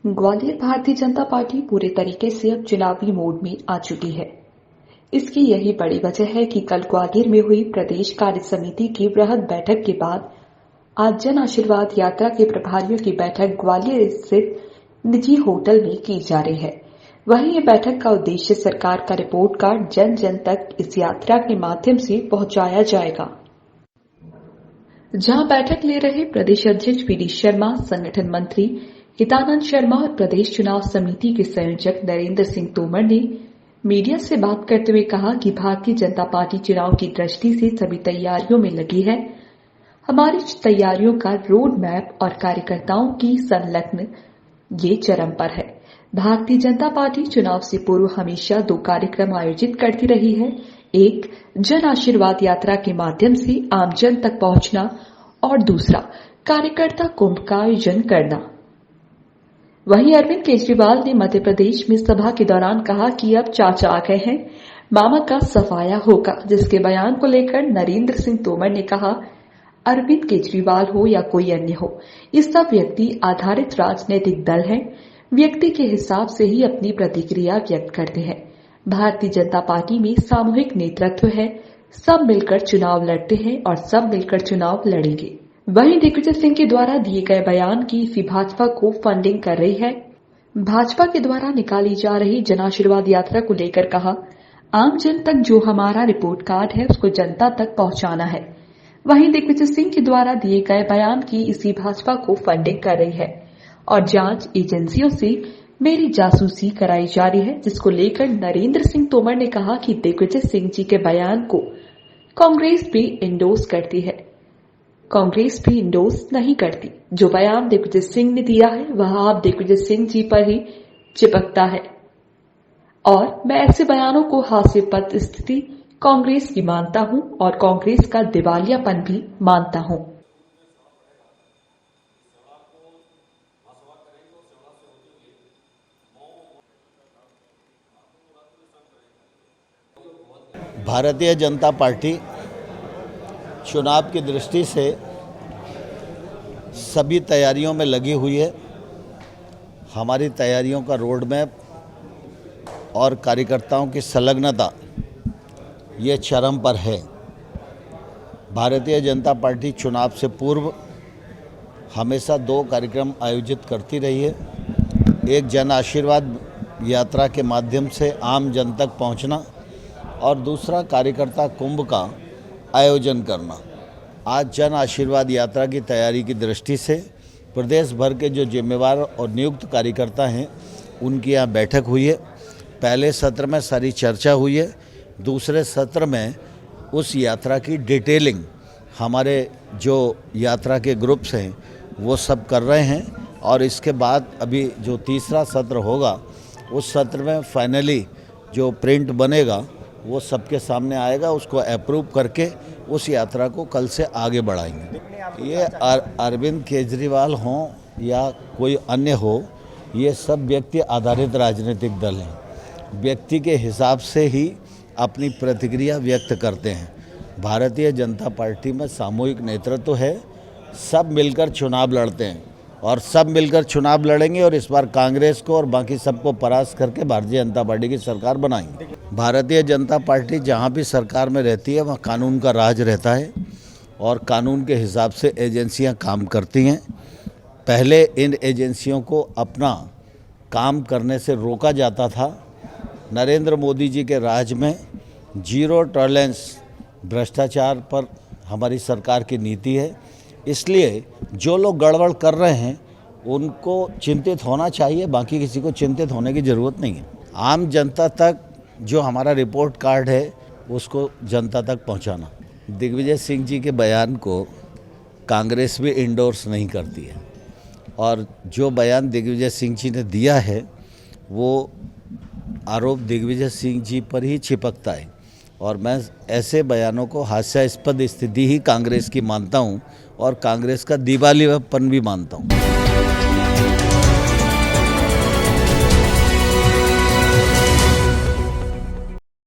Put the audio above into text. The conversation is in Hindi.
ग्वालियर भारतीय जनता पार्टी पूरे तरीके से अब चुनावी मोड में आ चुकी है। इसकी यही बड़ी वजह है कि कल ग्वालियर में हुई प्रदेश कार्य समिति की वृहद बैठक के बाद आज जन आशीर्वाद यात्रा के प्रभारियों की बैठक ग्वालियर स्थित निजी होटल में की जा रही है। वहीं ये बैठक का उद्देश्य सरकार का रिपोर्ट कार्ड जन जन तक इस यात्रा के माध्यम से पहुंचाया जाएगा। जहां बैठक ले रहे प्रदेश अध्यक्ष वी.डी. शर्मा, संगठन मंत्री हितानंद शर्मा और प्रदेश चुनाव समिति के संयोजक नरेंद्र सिंह तोमर ने मीडिया से बात करते हुए कहा कि भारतीय जनता पार्टी चुनाव की दृष्टि से सभी तैयारियों में लगी है। हमारी तैयारियों का रोड मैप और कार्यकर्ताओं की संलग्न ये चरम पर है। भारतीय जनता पार्टी चुनाव से पूर्व हमेशा 2 कार्यक्रम आयोजित करती रही है। एक, जन आशीर्वाद यात्रा के माध्यम से आमजन तक पहुंचना और दूसरा, कार्यकर्ता कुंभ का आयोजन करना। वहीं अरविंद केजरीवाल ने मध्य प्रदेश में सभा के दौरान कहा कि अब चाचा आ गए हैं, मामा का सफाया होगा, जिसके बयान को लेकर नरेंद्र सिंह तोमर ने कहा, अरविंद केजरीवाल हो या कोई अन्य हो, ये सब व्यक्ति आधारित राजनीतिक दल हैं। व्यक्ति के हिसाब से ही अपनी प्रतिक्रिया व्यक्त करते हैं। भारतीय जनता पार्टी में सामूहिक नेतृत्व है, सब मिलकर चुनाव लड़ते हैं और सब मिलकर चुनाव लड़ेंगे। वहीं दिग्विजय सिंह के द्वारा दिए गए बयान की इसी भाजपा को फंडिंग कर रही है। भाजपा के द्वारा निकाली जा रही जन आशीर्वाद यात्रा को लेकर कहा, आम जन तक जो हमारा रिपोर्ट कार्ड है उसको जनता तक पहुंचाना है। वहीं दिग्विजय सिंह के द्वारा दिए गए बयान की इसी भाजपा को फंडिंग कर रही है और जांच एजेंसियों से मेरी जासूसी कराई जा रही है, जिसको लेकर नरेंद्र सिंह तोमर ने कहा कि दिग्विजय सिंह जी के बयान को कांग्रेस भी इंडोर्स करती है। कांग्रेस भी इंडोर्स नहीं करती। जो बयान दिग्विजय सिंह ने दिया है वह आप दिग्विजय सिंह जी पर ही चिपकता है और मैं ऐसे बयानों को हास्यास्पद स्थिति कांग्रेस की मानता हूं और कांग्रेस का दिवालियापन भी मानता हूं। भारतीय जनता पार्टी चुनाव की दृष्टि से सभी तैयारियों में लगी हुई है। हमारी तैयारियों का रोड मैप और कार्यकर्ताओं की संलग्नता ये चरम पर है। भारतीय जनता पार्टी चुनाव से पूर्व हमेशा 2 कार्यक्रम आयोजित करती रही है। एक, जन आशीर्वाद यात्रा के माध्यम से आम जन तक पहुंचना और दूसरा, कार्यकर्ता कुंभ का आयोजन करना। आज जन आशीर्वाद यात्रा की तैयारी की दृष्टि से प्रदेश भर के जो जिम्मेवार और नियुक्त कार्यकर्ता हैं उनकी यहाँ बैठक हुई है। पहले सत्र में सारी चर्चा हुई है, दूसरे सत्र में उस यात्रा की डिटेलिंग हमारे जो यात्रा के ग्रुप्स हैं वो सब कर रहे हैं और इसके बाद अभी जो तीसरा सत्र होगा उस सत्र में फाइनली जो प्रिंट बनेगा वो सबके सामने आएगा। उसको अप्रूव करके उस यात्रा को कल से आगे बढ़ाएंगे। ये अरविंद केजरीवाल हों या कोई अन्य हो, ये सब व्यक्ति आधारित राजनीतिक दल हैं। व्यक्ति के हिसाब से ही अपनी प्रतिक्रिया व्यक्त करते हैं। भारतीय जनता पार्टी में सामूहिक नेतृत्व है, सब मिलकर चुनाव लड़ते हैं और सब मिलकर चुनाव लड़ेंगे और इस बार कांग्रेस को और बाकी सबको परास्त करके भारतीय जनता पार्टी की सरकार बनाएंगे। भारतीय जनता पार्टी जहां भी सरकार में रहती है वहां कानून का राज रहता है और कानून के हिसाब से एजेंसियां काम करती हैं। पहले इन एजेंसियों को अपना काम करने से रोका जाता था। नरेंद्र मोदी जी के राज में 0 टॉलरेंस भ्रष्टाचार पर हमारी सरकार की नीति है। इसलिए जो लोग गड़बड़ कर रहे हैं उनको चिंतित होना चाहिए, बाकी किसी को चिंतित होने की ज़रूरत नहीं है। आम जनता तक जो हमारा रिपोर्ट कार्ड है उसको जनता तक पहुंचाना। दिग्विजय सिंह जी के बयान को कांग्रेस भी इंडोर्स नहीं करती है और जो बयान दिग्विजय सिंह जी ने दिया है वो आरोप दिग्विजय सिंह जी पर ही चिपकता है और मैं ऐसे बयानों को हास्यास्पद स्थिति ही कांग्रेस की मानता हूं और कांग्रेस का दिवालियापन भी मानता हूं।